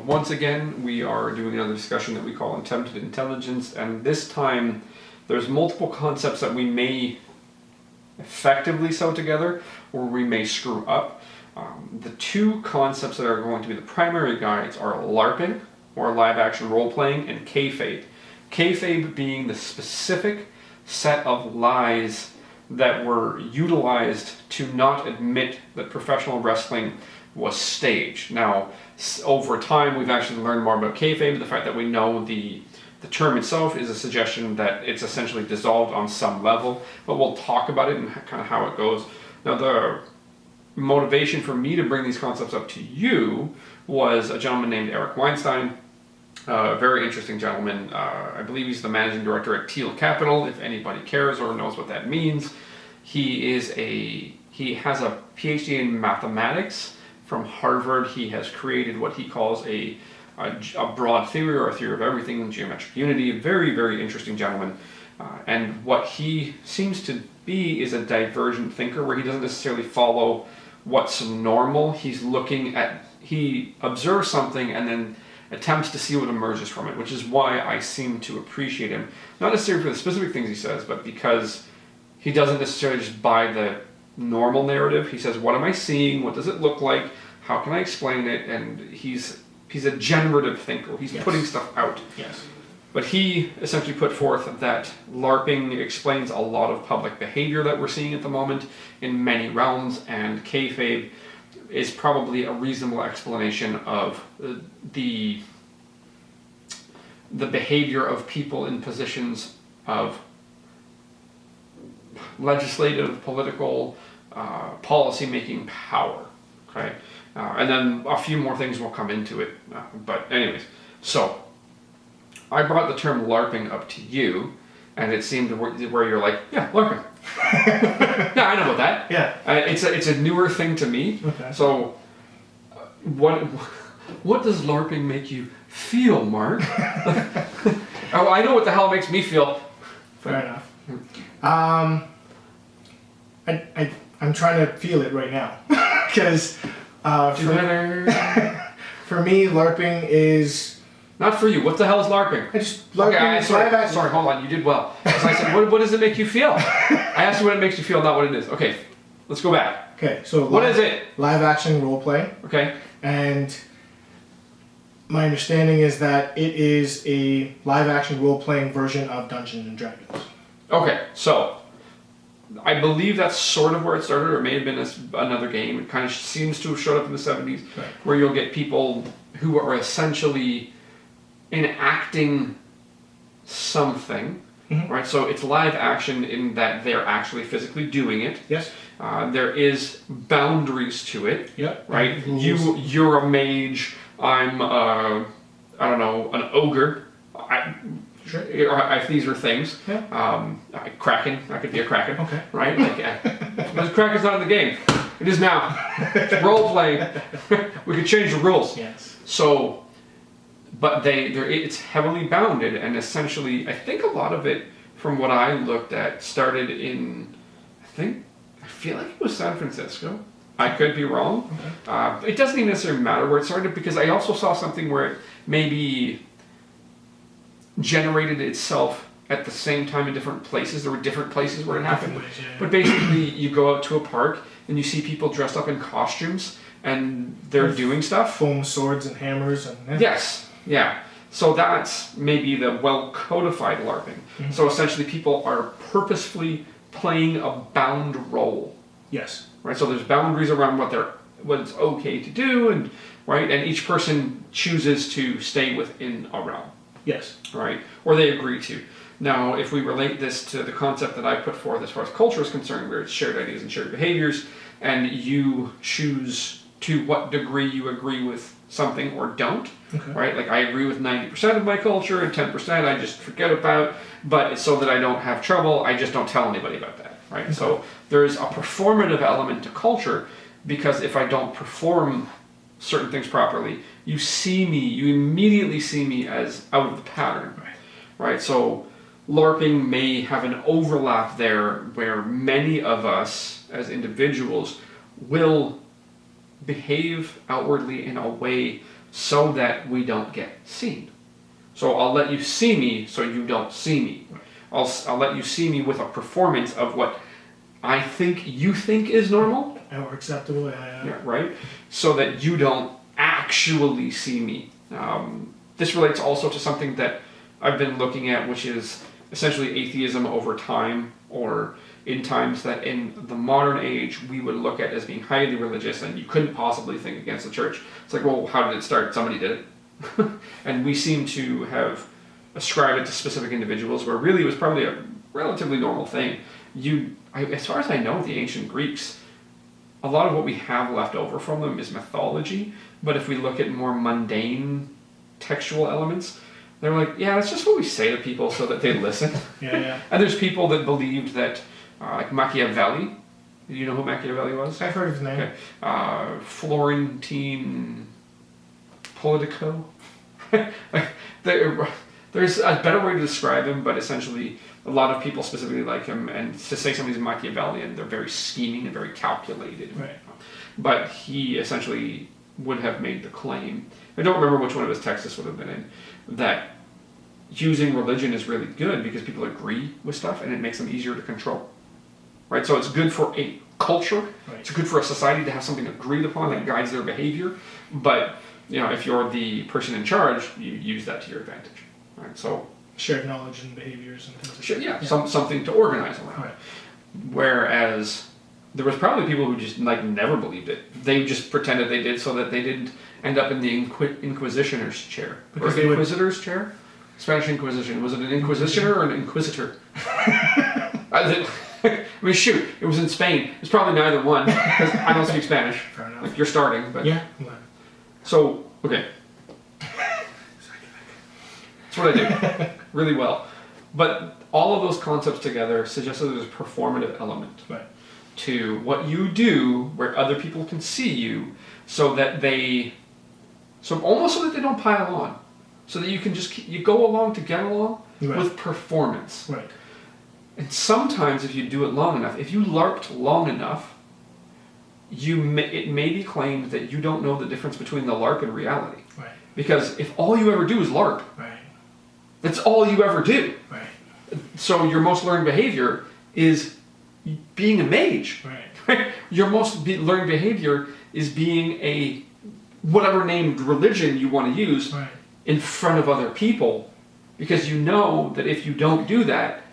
once again, we are doing another discussion that we call Attempted Intelligence, and this time there's multiple concepts that we may effectively sew together, or we may screw up. The two concepts that are going to be the primary guides are LARPing, or live action role playing, and Kayfabe. Kayfabe being the specific set of lies that were utilized to not admit that professional wrestling was staged. Now, over time, we've actually learned more about Kayfabe. The fact that we know the term itself is a suggestion that it's essentially dissolved on some level, but we'll talk about it and kind of how it goes. Now, the motivation for me to bring these concepts up to you was a gentleman named Eric Weinstein, a very interesting gentleman. I believe he's the managing director at Teal Capital, if anybody cares or knows what that means. He has a PhD in mathematics from Harvard. He has created what he calls a broad theory, or a theory of everything, geometric unity. A very, very interesting gentleman. And what he seems to be is a divergent thinker, where he doesn't necessarily follow what's normal. He observes something and then attempts to see what emerges from it, which is why I seem to appreciate him. Not necessarily for the specific things he says, but because he doesn't necessarily just buy the normal narrative. He says, what am I seeing? What does it look like? How can I explain it? And he's a generative thinker. He's putting stuff out. Yes. But he essentially put forth that LARPing explains a lot of public behavior that we're seeing at the moment in many realms, and Kayfabe is probably a reasonable explanation of the behavior of people in positions of legislative, political, policy-making power. Okay, and then a few more things will come into it. But anyways, so I brought the term LARPing up to you, and it seemed where you're like, yeah, LARPing. Yeah, I know about that. Yeah. It's a newer thing to me. Okay. So, what does LARPing make you feel, Mark? Oh, I know what the hell it makes me feel. Fair enough. I'm trying to feel it right now, because for me, LARPing is. Not for you. What the hell is LARPing? Sorry, hold on. You did well. So I said, what does it make you feel? I asked you what it makes you feel, not what it is. Okay, let's go back. Okay, so what is it? Live action role play. Okay. And my understanding is that it is a live action role playing version of Dungeons and Dragons. Okay, so I believe that's sort of where it started, or it may have been another game. It kind of seems to have showed up in the 70s, right, where you'll get people who are essentially enacting something, right? So it's live action in that they're actually physically doing it. Yes. There is boundaries to it. Yep. Right. You're a mage. I'm I don't know, an ogre. Sure. If these are things. Yeah. Kraken. I could be a kraken. Okay. Right. But Kraken's not in the game. It is now. It's role playing. We could change the rules. Yes. So. But it's heavily bounded, and essentially, I think a lot of it, from what I looked at, started in, I feel like it was San Francisco. I could be wrong. Okay. It doesn't even necessarily matter where it started, because I also saw something where it maybe generated itself at the same time in different places. There were different places where it happened. Yeah. But basically, you go out to a park, and you see people dressed up in costumes, and they're doing stuff. Foam swords and hammers. And yeah. Yes. Yeah, so that's maybe the well-codified LARPing. Mm-hmm. So essentially people are purposefully playing a bound role. Yes. Right, so there's boundaries around what it's okay to do, and right, and each person chooses to stay within a realm. Yes. Right, or they agree to. Now, if we relate this to the concept that I put forth as far as culture is concerned, where it's shared ideas and shared behaviors, and you choose to what degree you agree with something or don't, okay, right? Like I agree with 90% of my culture, and 10% I just forget about, but so that I don't have trouble, I just don't tell anybody about that, right? Okay. So there's a performative element to culture, because if I don't perform certain things properly, you immediately see me as out of the pattern, right? So LARPing may have an overlap there where many of us as individuals will behave outwardly in a way so that we don't get seen. So I'll let you see me so you don't see me. I'll let you see me with a performance of what I think you think is normal. Or acceptable, yeah. Yeah, right? So that you don't actually see me. This relates also to something that I've been looking at, which is essentially atheism over time, or in times that in the modern age we would look at as being highly religious and you couldn't possibly think against the church. It's like, well, how did it start? Somebody did it. And we seem to have ascribed it to specific individuals where really it was probably a relatively normal thing. As far as I know, the ancient Greeks, a lot of what we have left over from them is mythology, but if we look at more mundane textual elements, they're like, yeah, that's just what we say to people so that they listen. Yeah. And there's people that believed that, like Machiavelli, do you know who Machiavelli was? I've heard of his name. Okay. Florentine Politico. There's a better way to describe him, but essentially a lot of people specifically like him, and to say somebody's Machiavellian, they're very scheming and very calculated. Right. But he essentially would have made the claim, I don't remember which one of his texts this would have been in, that using religion is really good because people agree with stuff and it makes them easier to control. Right? So it's good for a culture, right. It's good for a society to have something agreed upon that guides their behavior, but if you're the person in charge, you use that to your advantage. Right? So shared knowledge and behaviors and things like that. Yeah. Something to organize around. Right. Whereas there was probably people who just never believed it. They just pretended they did so that they didn't end up in the Inquisitioner's chair. Because or Inquisitor's chair? Spanish Inquisition. Was it an Inquisitioner or an Inquisitor? I mean, shoot, it was in Spain. It's probably neither one, because I don't speak Spanish. Fair enough. You're starting, but... Yeah. So, okay. That's what I do. Really well. But all of those concepts together suggest that there's a performative element to what you do where other people can see you so that they don't pile on. So that you can you go along to get along with performance. Right. And sometimes if you do it long enough, if you LARPed long enough, it may be claimed that you don't know the difference between the LARP and reality. Right. Because if all you ever do is LARP, that's all you ever do. Right. So your most learned behavior is being a mage. Right. Your most learned behavior is being a whatever named religion you want to use in front of other people, because you know that if you don't do that,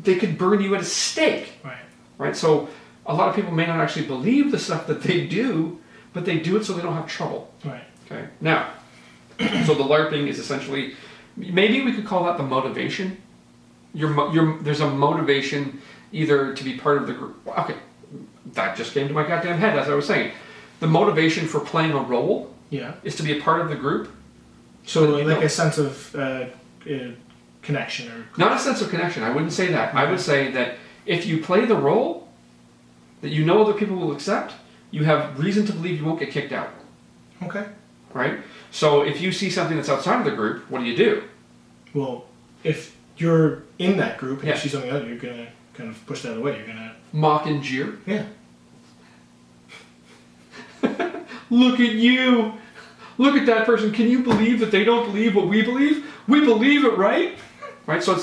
they could burn you at a stake. Right. So a lot of people may not actually believe the stuff that they do, but they do it so they don't have trouble. Right. Okay. Now, so the LARPing is essentially, maybe we could call that the motivation. There's a motivation either to be part of the group. Okay, that just came to my goddamn head as I was saying. The motivation for playing a role is to be a part of the group. So like a sense of connection or... Not a sense of connection, I wouldn't say that. I would say that if you play the role that you know other people will accept, you have reason to believe you won't get kicked out. Okay. Right? So if you see something that's outside of the group, what do? Well, if you're in that group and you see something else, you're going to kind of push that away. You're going to... Mock and jeer? Yeah. Look at you! Look at that person. Can you believe that they don't believe what we believe? We believe it, right? Right? So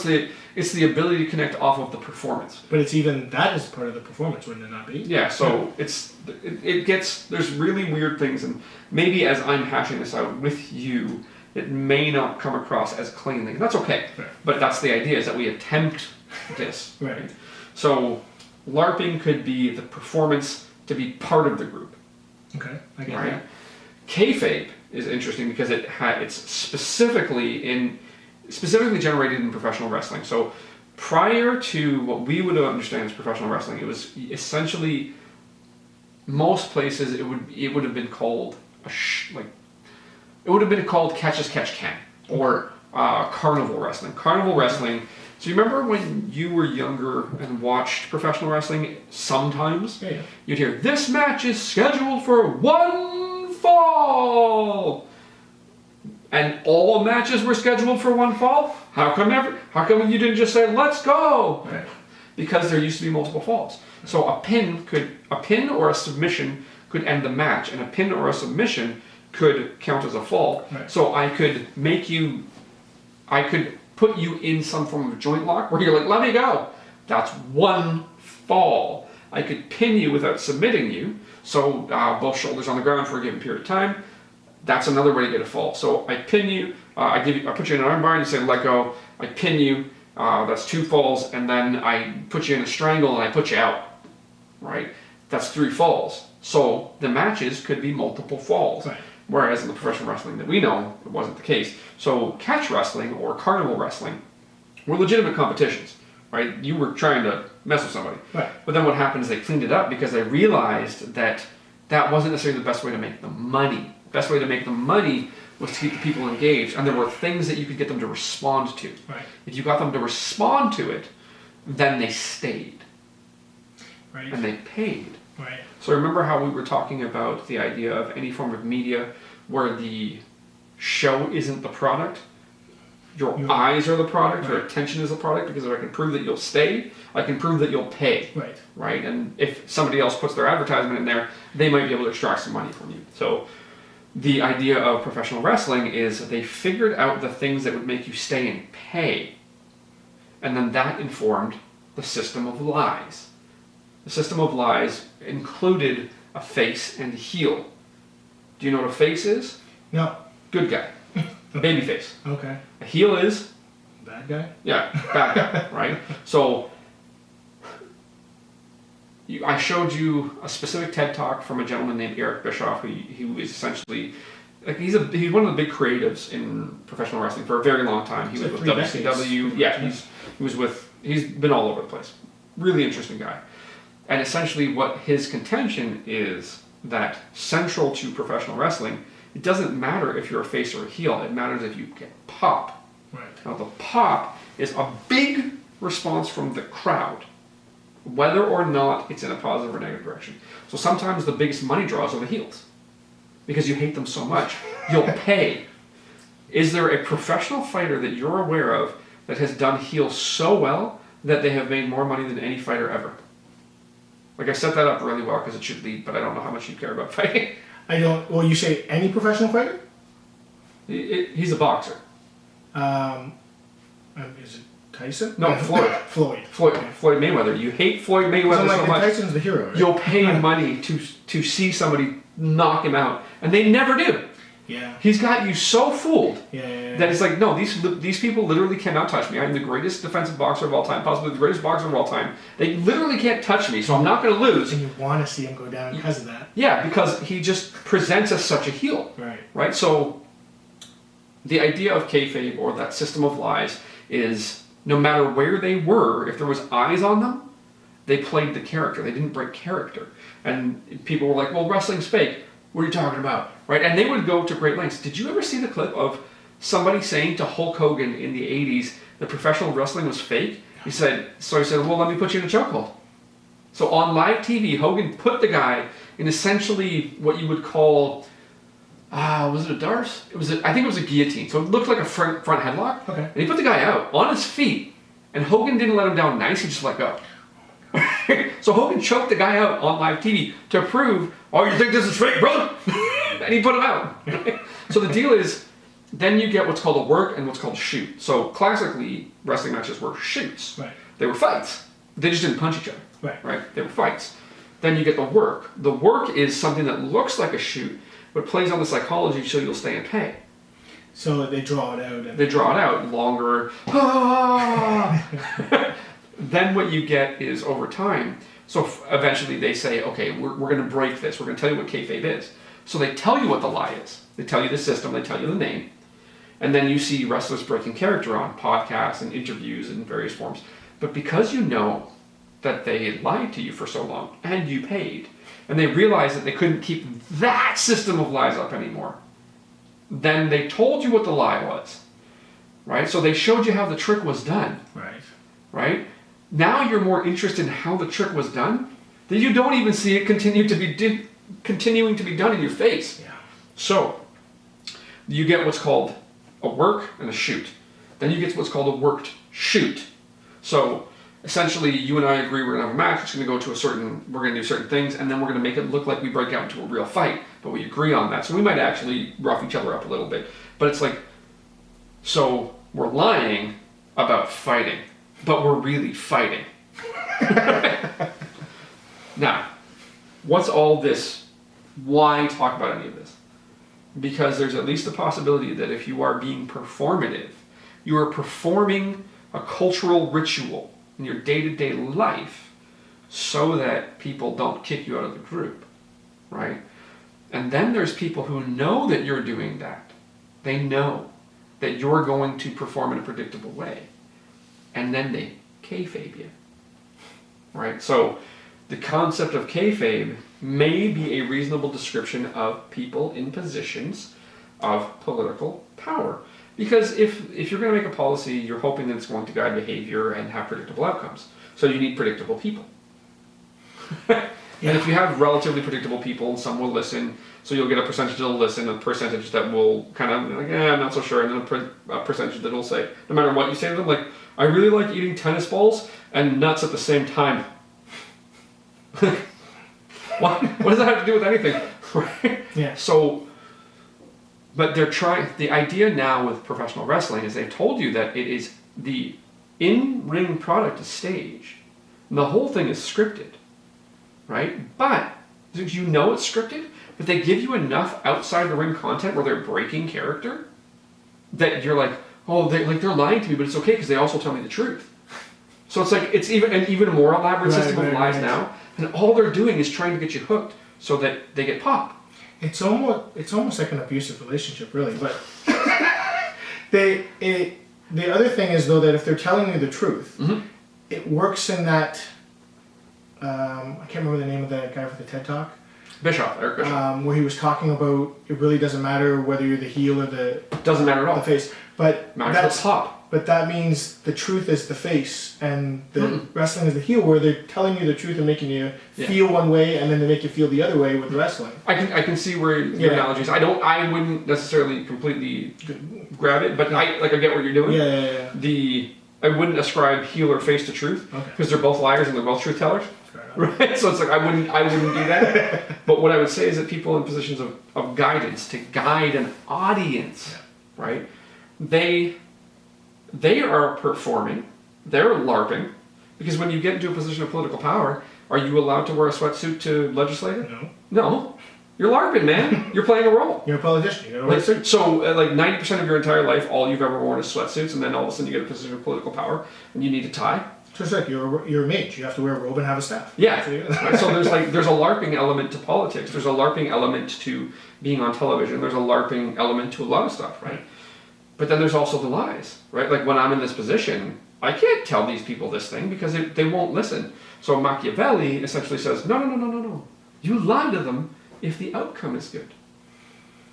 it's the ability to connect off of the performance. But it's even that is part of the performance, wouldn't it not be? Yeah, so it gets, there's really weird things, and maybe as I'm hashing this out with you, it may not come across as cleanly. That's okay. Right. But that's the idea, is that we attempt this. Right. So LARPing could be the performance to be part of the group. Okay, I get that. Kayfabe is interesting because it's specifically generated in professional wrestling. So prior to what we would understand as professional wrestling, it was essentially, most places it would have been called catch as catch can, or carnival wrestling. Carnival wrestling. So you remember when you were younger and watched professional wrestling? Sometimes you'd hear, "This match is scheduled for one fall," and all matches were scheduled for one fall. How come you didn't just say, "Let's go"? Right. Because there used to be multiple falls. So a pin or a submission could end the match, and a pin or a submission could count as a fall. Right. So I could put you in some form of joint lock where you're like, let me go. That's one fall. I could pin you without submitting you. So both shoulders on the ground for a given period of time. That's another way to get a fall. So I pin you, I put you in an arm bar and you say let go. I pin you, that's 2 falls, and then I put you in a strangle and I put you out. Right? That's 3 falls. So the matches could be multiple falls. Right. Whereas in the professional wrestling that we know, it wasn't the case. So catch wrestling or carnival wrestling were legitimate competitions. Right? You were trying to mess with somebody. Right. But then what happened is they cleaned it up because they realized that that wasn't necessarily the best way to make the money. The best way to make the money was to keep the people engaged, and there were things that you could get them to respond to. Right. If you got them to respond to it, then they stayed. Right. And they paid. Right. So remember how we were talking about the idea of any form of media where the show isn't the product? Your eyes are the product, your attention is the product, because if I can prove that you'll stay, I can prove that you'll pay. Right. Right? And if somebody else puts their advertisement in there, they might be able to extract some money from you. So the idea of professional wrestling is they figured out the things that would make you stay and pay. And then that informed the system of lies. The system of lies included a face and a heel. Do you know what a face is? No. Good guy. Baby face. Okay. A heel is? Bad guy? Yeah, bad guy, right? So I showed you a specific TED Talk from a gentleman named Eric Bischoff, who is essentially, like he's one of the big creatives in professional wrestling for a very long time. He was with WCW. Yeah, he's been all over the place. Really interesting guy. And essentially what his contention is that central to professional wrestling, it doesn't matter if you're a face or a heel, it matters if you get pop. Right. Now the pop is a big response from the crowd, whether or not it's in a positive or negative direction. So sometimes the biggest money draws are the heels, because you hate them so much, you'll pay. Is there a professional fighter that you're aware of that has done heel so well that they have made more money than any fighter ever? Like I set that up really well because it should lead, but I don't know how much you care about fighting. I don't. Well, you say any professional fighter? He's a boxer. Is it Tyson? No, Floyd. Floyd. Okay. Floyd Mayweather. You hate Floyd Mayweather so much. Tyson's the hero. Right? You'll pay money to see somebody knock him out, and they never do. Yeah. He's got you so fooled Yeah. that it's like, no, these people literally cannot touch me. I'm the greatest defensive boxer of all time, possibly the greatest boxer of all time. They literally can't touch me, so I'm not going to lose. And you want to see him go down because of that. Yeah, because he just presents as such a heel. Right. Right? So the idea of kayfabe, or that system of lies, is no matter where they were, if there was eyes on them, they played the character. They didn't break character. And people were like, well, wrestling's fake. What are you talking about? Right? And they would go to great lengths. Did you ever see the clip of somebody saying to Hulk Hogan in the 80s that professional wrestling was fake? He said, well, let me put you in a chokehold. So on live TV, Hogan put the guy in essentially what you would call, was it a Darce? I think it was a guillotine. So it looked like a front headlock. Okay. And he put the guy out on his feet. And Hogan didn't let him down nice, he just let go. So Hogan choked the guy out on live TV to prove, oh, you think this is fake, brother? And he put him out. So the deal is, then you get what's called a work and what's called a shoot. So classically, wrestling matches were shoots. Right. They were fights. They just didn't punch each other. Right. They were fights. Then you get the work. The work is something that looks like a shoot, but plays on the psychology so you'll stay and pay. So they draw it out. They draw it out longer. Then what you get is over time. So eventually they say, okay, we're going to break this. We're going to tell you what kayfabe is. So they tell you what the lie is. They tell you the system. They tell you the name. And then you see wrestlers breaking character on podcasts and interviews in various forms. But because you know that they lied to you for so long and you paid, and they realized that they couldn't keep that system of lies up anymore, then they told you what the lie was. Right? So they showed you how the trick was done. Right? Now you're more interested in how the trick was done, that you don't even see it continuing to be done in your face. Yeah. So you get what's called a work and a shoot. Then you get what's called a worked shoot. So essentially you and I agree we're gonna have a match. It's gonna go to we're gonna do certain things, and then we're gonna make it look like we break out into a real fight. But we agree on that, so we might actually rough each other up a little bit. But it's like, so we're lying about fighting, but we're really fighting. Now, what's all this? Why talk about any of this? Because there's at least a possibility that if you are being performative, you are performing a cultural ritual in your day-to-day life so that people don't kick you out of the group, right? And then there's people who know that you're doing that. They know that you're going to perform in a predictable way. And then they kayfabe you, right? So the concept of kayfabe may be a reasonable description of people in positions of political power. Because if you're going to make a policy, you're hoping that it's going to guide behavior and have predictable outcomes. So you need predictable people. And if you have relatively predictable people, some will listen. So you'll get a percentage that'll listen, a percentage that will kind of be like, I'm not so sure, and then a percentage that will say, no matter what you say to them, like, I really like eating tennis balls and nuts at the same time. What does that have to do with anything? Right? Yeah. So, but they're trying, the idea now with professional wrestling is they've told you that it is the in-ring product is staged. And the whole thing is scripted, right? But you know it's scripted, but they give you enough outside the ring content where they're breaking character that you're like, oh, they're lying to me, but it's okay because they also tell me the truth. So it's like it's even a more elaborate system of lies now, and all they're doing is trying to get you hooked so that they get pop. It's almost like an abusive relationship, really. But the other thing is though that if they're telling you the truth, it works in that. I can't remember the name of that guy with the TED Talk. Eric Bischoff. Where he was talking about it really doesn't matter whether you're the heel or the doesn't matter at all. The face, but that's pop. But that means the truth is the face and the wrestling is the heel, where they're telling you the truth and making you feel one way, and then they make you feel the other way with wrestling. I can see where your analogies. I wouldn't necessarily completely grab it, but I get what you're doing. Yeah. I wouldn't ascribe heel or face to truth because they're both liars and they're both truth tellers. Right, so it's like I wouldn't do that. But what I would say is that people in positions of guidance, to guide an audience, right? They are performing, they're LARPing, because when you get into a position of political power, are you allowed to wear a sweatsuit to legislate? No. You're LARPing, man. You're playing a role. You're a politician. You know, so 90% of your entire life, all you've ever worn is sweatsuits, and then all of a sudden you get a position of political power, and you need a tie. So it's like you're a mage. You have to wear a robe and have a staff. Yeah. So there's a LARPing element to politics. There's a LARPing element to being on television. There's a LARPing element to a lot of stuff, right? But then there's also the lies, right? Like when I'm in this position, I can't tell these people this thing because they won't listen. So Machiavelli essentially says, no. You lie to them if the outcome is good,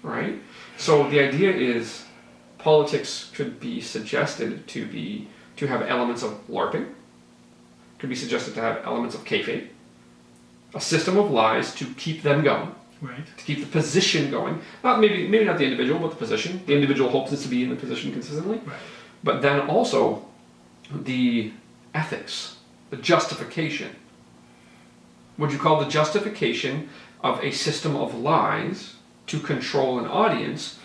right? So the idea is politics could be suggested to have elements of LARPing. Could be suggested to have elements of kayfabe, a system of lies to keep them going, right? To keep the position going. Maybe not the individual, but the position. The individual hopes to be in the position consistently, right. But then also the ethics, the justification. Would you call the justification of a system of lies to control an audience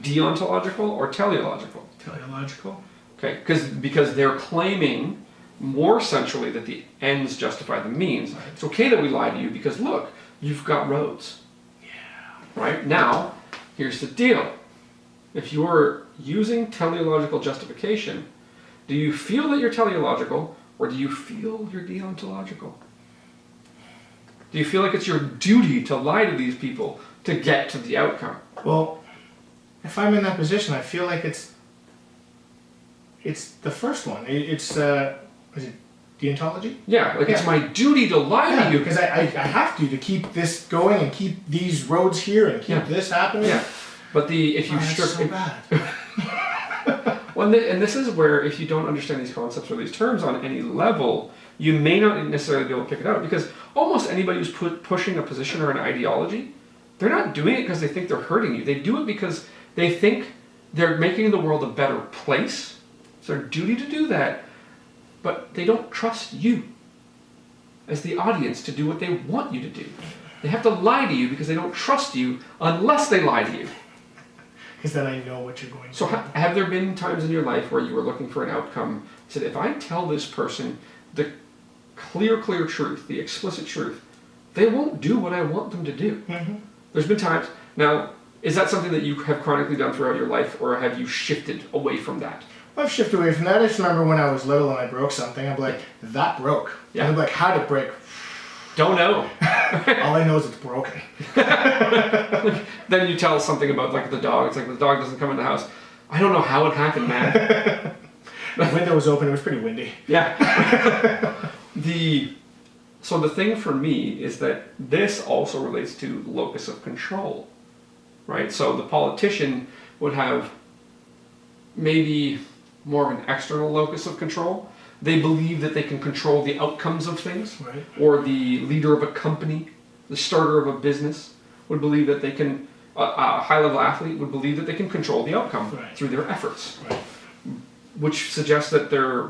deontological or teleological? Teleological. Okay, because they're claiming more centrally that the ends justify the means. Right. It's okay that we lie to you because look, you've got roads. Yeah. Right? Now, here's the deal. If you're using teleological justification, do you feel that you're teleological or do you feel you're deontological? Do you feel like it's your duty to lie to these people to get to the outcome? Well, if I'm in that position, I feel like it's the first one. Is it deontology? Yeah, it's my duty to lie to you. Because I have to keep this going and keep these roads here and keep this happening. Yeah, but if you strip... so bad. Well, and this is where if you don't understand these concepts or these terms on any level, you may not necessarily be able to pick it out. Because almost anybody who's pushing a position or an ideology, they're not doing it because they think they're hurting you. They do it because they think they're making the world a better place. It's their duty to do that. but they don't trust you as the audience to do what they want you to do. They have to lie to you because they don't trust you unless they lie to you. Because then I know what you're going to So do. have there been times in your life where you were looking for an outcome, said, if I tell this person the clear truth, the explicit truth, they won't do what I want them to do? Mm-hmm. There's been times. Now, is that something that you have chronically done throughout your life, or have you shifted away from that? I've shifted away from that. I just remember when I was little and I broke something, I'm like, that broke. Yeah. And I'm like, how'd it break? Don't know. All I know is it's broken. Then you tell something about like the dog. It's like the dog doesn't come in the house. I don't know how it happened, man. The window was open. It was pretty windy. Yeah. So the thing for me is that this also relates to locus of control, right? So the politician would have maybe more of an external locus of control. They believe that they can control the outcomes of things, Right. or the leader of a company, the starter of a business would believe that they can, a high-level athlete would believe that they can control the outcome Right. through their efforts, Right. which suggests that they're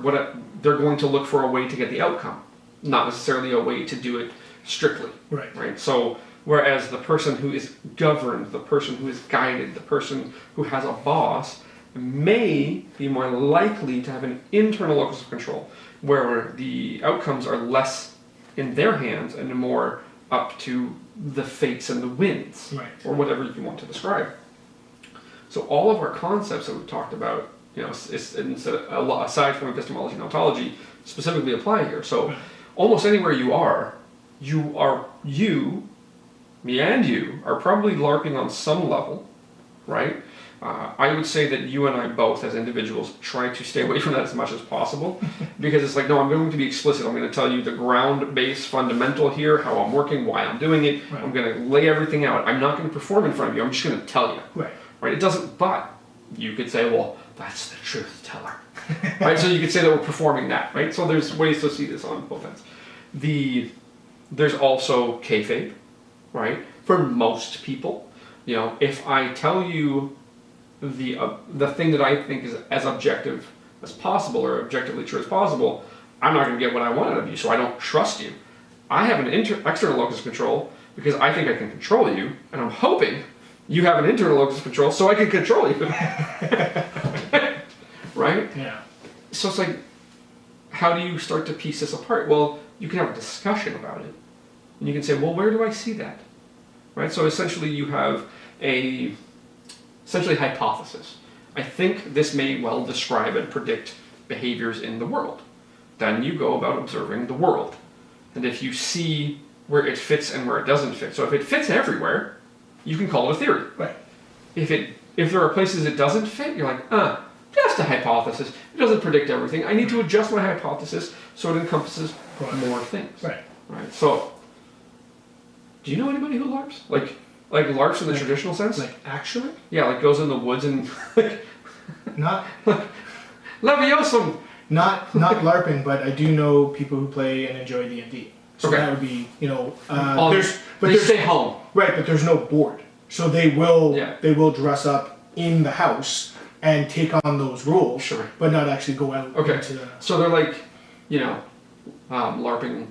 going to look for a way to get the outcome, not necessarily a way to do it strictly. Right. So whereas the person who is governed, the person who is guided, the person who has a boss may be more likely to have an internal locus of control, where the outcomes are less in their hands and more up to the fates and the winds, Right. or whatever you want to describe. So all of our concepts that we've talked about, aside from epistemology and ontology, specifically apply here. So almost anywhere you, me and you, are probably LARPing on some level, right? I would say that you and I both, as individuals, try to stay away from that as much as possible, because it's like, no, I'm going to be explicit. I'm going to tell you the ground-based fundamental here, how I'm working, why I'm doing it. Right. I'm going to lay everything out. I'm not going to perform in front of you. I'm just going to tell you. Right. It doesn't, but you could say, well, that's the truth teller. Right? So you could say that we're performing that, right? So there's ways to see this on both ends. There's also kayfabe, right? For most people, if I tell you the thing that I think is as objective as possible, or objectively true as possible, I'm not going to get what I want out of you, so I don't trust you. I have an external locus of control because I think I can control you, and I'm hoping you have an internal locus of control so I can control you. Right? Yeah. So it's like, how do you start to piece this apart? Well, you can have a discussion about it, and you can say, well, where do I see that? Right? So essentially you have essentially hypothesis. I think this may well describe and predict behaviors in the world. Then you go about observing the world. And if you see where it fits and where it doesn't fit, so if it fits everywhere, you can call it a theory. Right. If there are places it doesn't fit, you're like, just a hypothesis. It doesn't predict everything. I need to adjust my hypothesis so it encompasses more things. Right. So, do you know anybody who LARPs? Like LARPs in the traditional sense? Like actually? Yeah, like goes in the woods and Not Leviosa. not LARPing, but I do know people who play and enjoy D&D. So Okay. that would be, They stay home. Right, but there's no board. So they will dress up in the house and take on those roles, Sure. but not actually go out Okay. into the... So they're like, LARPing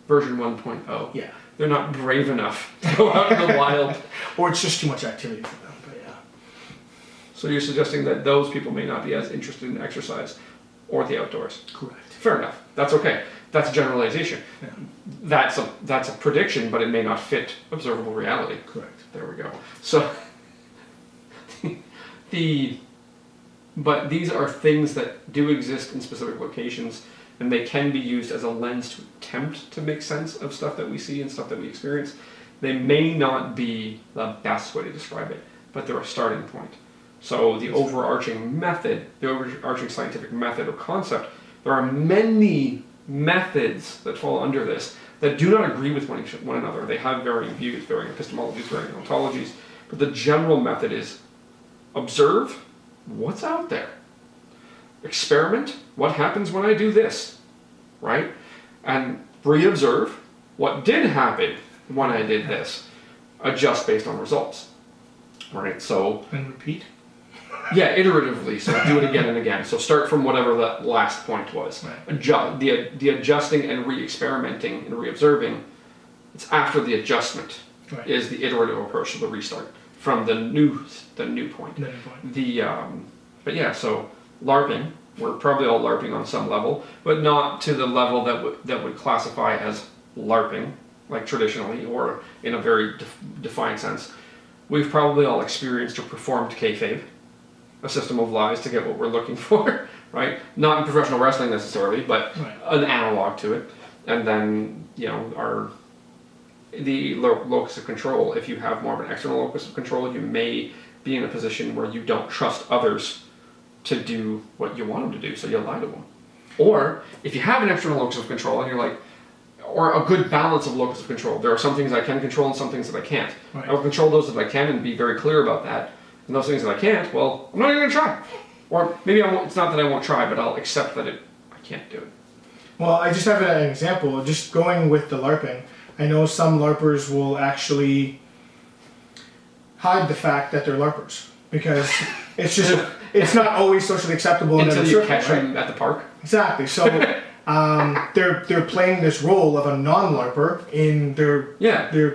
version 1.0. Yeah. They're not brave enough to go out in the wild. Or it's just too much activity for them, but yeah. So you're suggesting that those people may not be as interested in exercise or the outdoors. Correct. Fair enough. That's okay. That's a generalization. Yeah. That's a prediction, but it may not fit observable reality. Correct. There we go. So but these are things that do exist in specific locations, and they can be used as a lens to attempt to make sense of stuff that we see and stuff that we experience. They may not be the best way to describe it, but they're a starting point. So the overarching method, the overarching scientific method or concept, there are many methods that fall under this that do not agree with one another. They have varying views, varying epistemologies, varying ontologies, but the general method is observe what's out there. Experiment what happens when I do this, right? And re-observe what did happen when I did this. Adjust based on results, right? So And repeat. Yeah, iteratively. So do it again and again. So start from whatever that last point was. Right. The adjusting and re-experimenting and re-observing. It's after the adjustment Right. is the iterative approach to the restart from the new point. No point. But yeah, so LARPing. We're probably all LARPing on some level, but not to the level that would classify as LARPing, like traditionally, or in a very defined sense. We've probably all experienced or performed kayfabe, a system of lies to get what we're looking for, right? Not in professional wrestling necessarily, but Right. an analog to it. And then, the locus of control. If you have more of an external locus of control, you may be in a position where you don't trust others to do what you want them to do, so you lie to them. Or if you have an external locus of control and you're like, or a good balance of locus of control. There are some things I can control and some things that I can't. Right. I will control those that I can and be very clear about that. And those things that I can't, well, I'm not even going to try. Or maybe I won't, it's not that I won't try, but I'll accept that I can't do it. Well, I just have an example. Just going with the LARPing, I know some LARPers will actually hide the fact that they're LARPers because it's not always socially acceptable in Until every you circle, catch right? them at the park. Exactly. So they're playing this role of a non-LARPer in their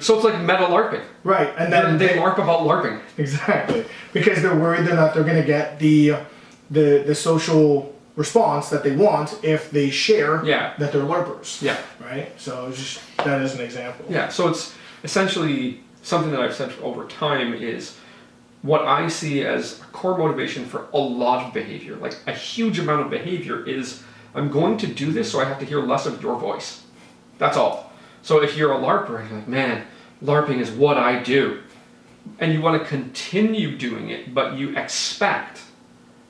So it's like meta LARPing. right, and then they LARP about LARPing. exactly because they're worried that they're going to get the social response that they want if they share that they're LARPers. Yeah. Right. So just that is an example. Yeah. So it's essentially something that I've said over time is what I see as a core motivation for a lot of behavior, like a huge amount of behavior, is I'm going to do this so I have to hear less of your voice. That's all. So if you're a LARPer and you're like, man, LARPing is what I do, and you want to continue doing it, but you expect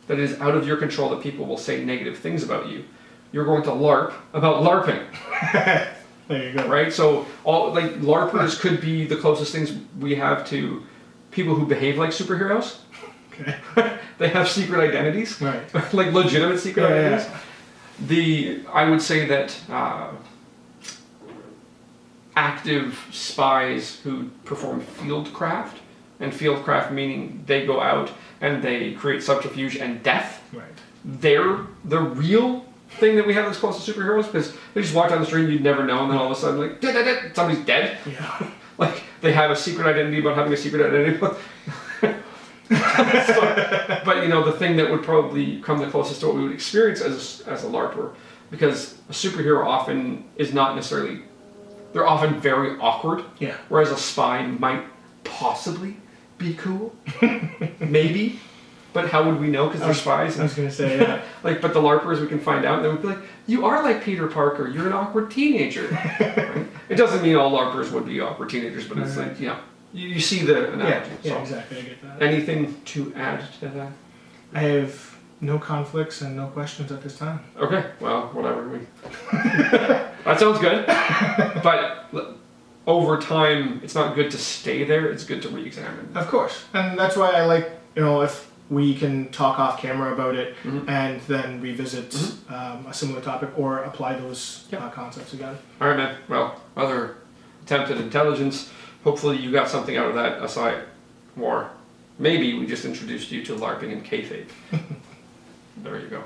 that it is out of your control that people will say negative things about you, you're going to LARP about LARPing. There you go. Right? So all like LARPers could be the closest things we have to people who behave like superheroes. Okay. They have secret identities. Right. Like legitimate secret identities. Yeah. I would say that active spies who perform fieldcraft, and fieldcraft meaning they go out and they create subterfuge and death. Right. They're the real thing that we have that's close to superheroes, because they just walk down the street and you'd never know, and then all of a sudden, like, somebody's dead. Yeah. Like, they have a secret identity about having a secret identity. But the thing that would probably come the closest to what we would experience as a LARPer, because a superhero often is not necessarily, they're often very awkward. Yeah. Whereas a spy might possibly be cool. Maybe. But how would we know? Because they're spies. I was going to say, yeah. But the LARPers, we can find out, and they would be like, you are like Peter Parker, you're an awkward teenager. Right? It doesn't mean all LARPers would be awkward teenagers, but it's like, you see the analogy. Yeah, exactly, I get that. Anything to add to that? I have no conflicts and no questions at this time. Okay, well, whatever. That sounds good. But over time, it's not good to stay there, it's good to re-examine. Of course. And that's why I like, if we can talk off camera about it and then revisit a similar topic or apply those concepts again. All right, man. Well, other attempted intelligence. Hopefully you got something out of that aside. Or maybe we just introduced you to LARPing and Kayfabe. There you go.